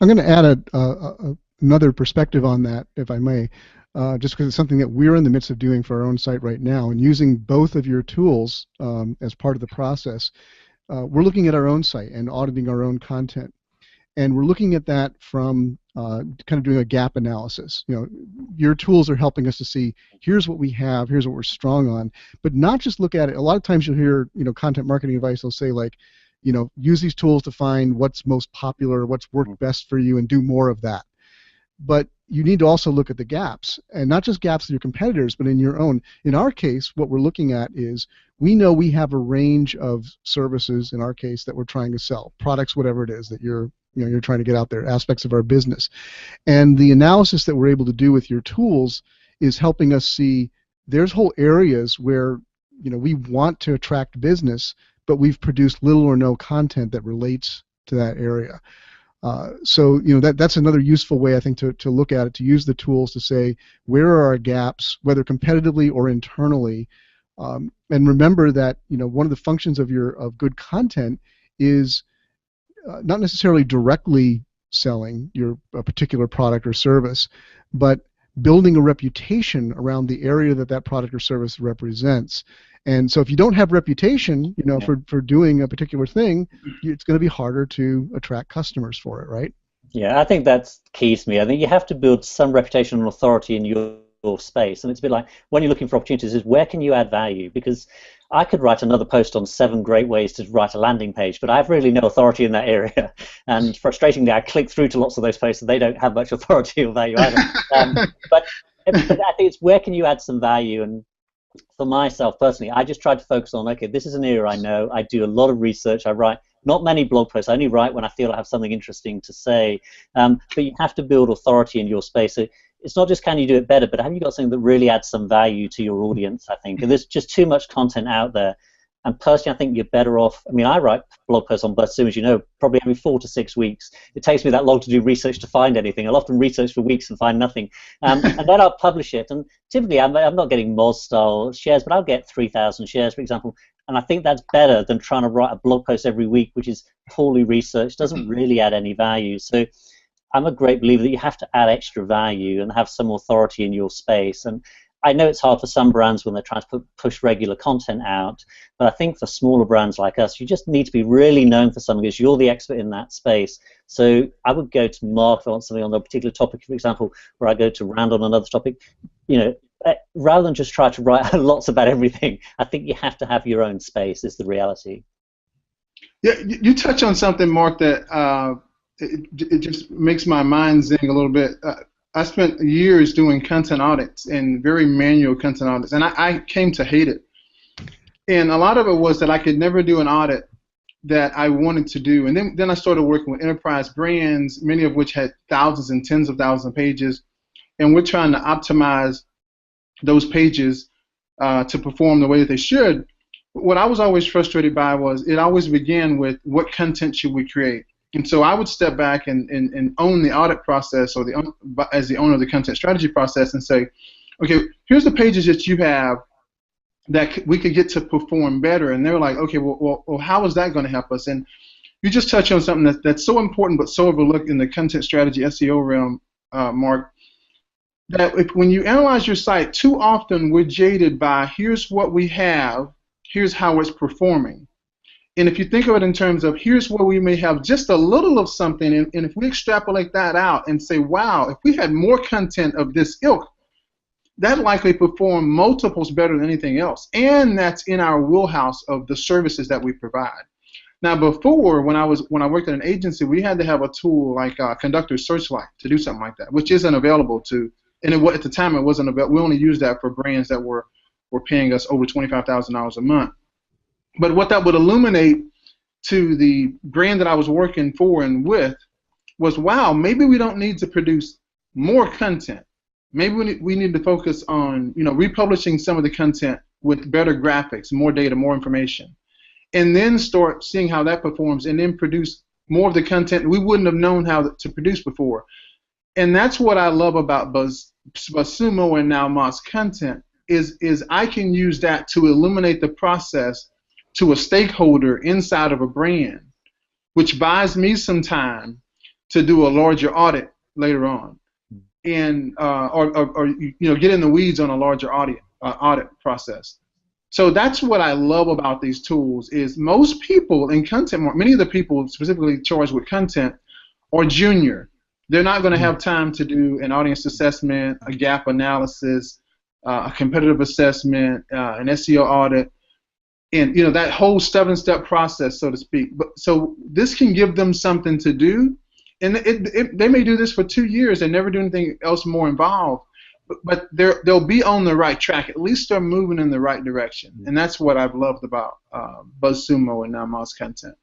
I'm going to add another perspective on that, if I may, just because it's something that we're in the midst of doing for our own site right now, and using both of your tools as part of the process. We're looking at our own site and auditing our own content, and we're looking at that from kind of doing a gap analysis. Your tools are helping us to see here's what we have, here's what we're strong on, but not just look at it. A lot of times you'll hear content marketing advice. They'll say like, use these tools to find what's most popular, what's worked best for you, and do more of that. But you need to also look at the gaps, and not just gaps in your competitors, but in your own. In our case, what we're looking at is we know we have a range of services, in our case, that we're trying to sell, products, whatever it is that you're trying to get out there, aspects of our business. And the analysis that we're able to do with your tools is helping us see there's whole areas where we want to attract business, but we've produced little or no content that relates to that area. So that's another useful way, I think, to look at it, to use the tools to say where are our gaps, whether competitively or internally, and remember that one of the functions of good content is not necessarily directly selling a particular product or service, but building a reputation around the area that product or service represents. And so if you don't have reputation, for doing a particular thing, it's going to be harder to attract customers for it, right? Yeah, I think that's key to me. I think you have to build some reputation and authority in your space. And it's a bit like when you're looking for opportunities is where can you add value? Because I could write another post on 7 great ways to write a landing page, but I have really no authority in that area. And frustratingly, I click through to lots of those posts and they don't have much authority or value either. But I think it's where can you add some value? And for myself personally, I just try to focus on, okay, this is an area I know. I do a lot of research. I write not many blog posts. I only write when I feel I have something interesting to say. But you have to build authority in your space. So it's not just can you do it better, but have you got something that really adds some value to your audience, I think. And there's just too much content out there. And personally, I think you're better off. I mean, I write blog posts on BuzzSumo, as you know, probably every 4 to 6 weeks. It takes me that long to do research to find anything. I'll often research for weeks and find nothing. And then I'll publish it. And typically, I'm not getting Moz-style shares, but I'll get 3,000 shares, for example. And I think that's better than trying to write a blog post every week, which is poorly researched, doesn't really add any value. So I'm a great believer that you have to add extra value and have some authority in your space. And I know it's hard for some brands when they're trying to push regular content out, but I think for smaller brands like us, you just need to be really known for something because you're the expert in that space. So I would go to Mark on something on a particular topic, for example, or I go to Rand on another topic. Rather than just try to write lots about everything, I think you have to have your own space, is the reality. Yeah, you touch on something, Mark, that it just makes my mind zing a little bit. I spent years doing content audits and very manual content audits, and I came to hate it. And a lot of it was that I could never do an audit that I wanted to do. And then I started working with enterprise brands, many of which had thousands and tens of thousands of pages, and we're trying to optimize those pages to perform the way that they should. What I was always frustrated by was it always began with what content should we create. And so I would step back and own the audit process or as the owner of the content strategy process and say, okay, here's the pages that you have that we could get to perform better. And they're like, okay, well how is that going to help us? And you just touched on something that's so important but so overlooked in the content strategy SEO realm, Mark, that when you analyze your site, too often we're jaded by here's what we have, here's how it's performing. And if you think of it in terms of here's where we may have just a little of something, and if we extrapolate that out and say, wow, if we had more content of this ilk, that likely perform multiples better than anything else. And that's in our wheelhouse of the services that we provide. Now, before, when I worked at an agency, we had to have a tool like Conductor Searchlight to do something like that, which isn't available to, and at the time it wasn't available. We only used that for brands that were paying us over $25,000 a month. But what that would illuminate to the brand that I was working for and with was, wow, maybe we don't need to produce more content. Maybe we need to focus on republishing some of the content with better graphics, more data, more information, and then start seeing how that performs, and then produce more of the content we wouldn't have known how to produce before. And that's what I love about BuzzSumo and now Moz content is I can use that to illuminate the process to a stakeholder inside of a brand, which buys me some time to do a larger audit later on, and or get in the weeds on a larger audit process. So that's what I love about these tools is most people in content, many of the people specifically charged with content are junior. They're not going to have time to do an audience assessment, a gap analysis, a competitive assessment, an SEO audit, and that whole 7-step process, so to speak. But so this can give them something to do, and they may do this for 2 years and never do anything else more involved. But they'll be on the right track. At least they're moving in the right direction, and that's what I've loved about BuzzSumo and now Moz Content.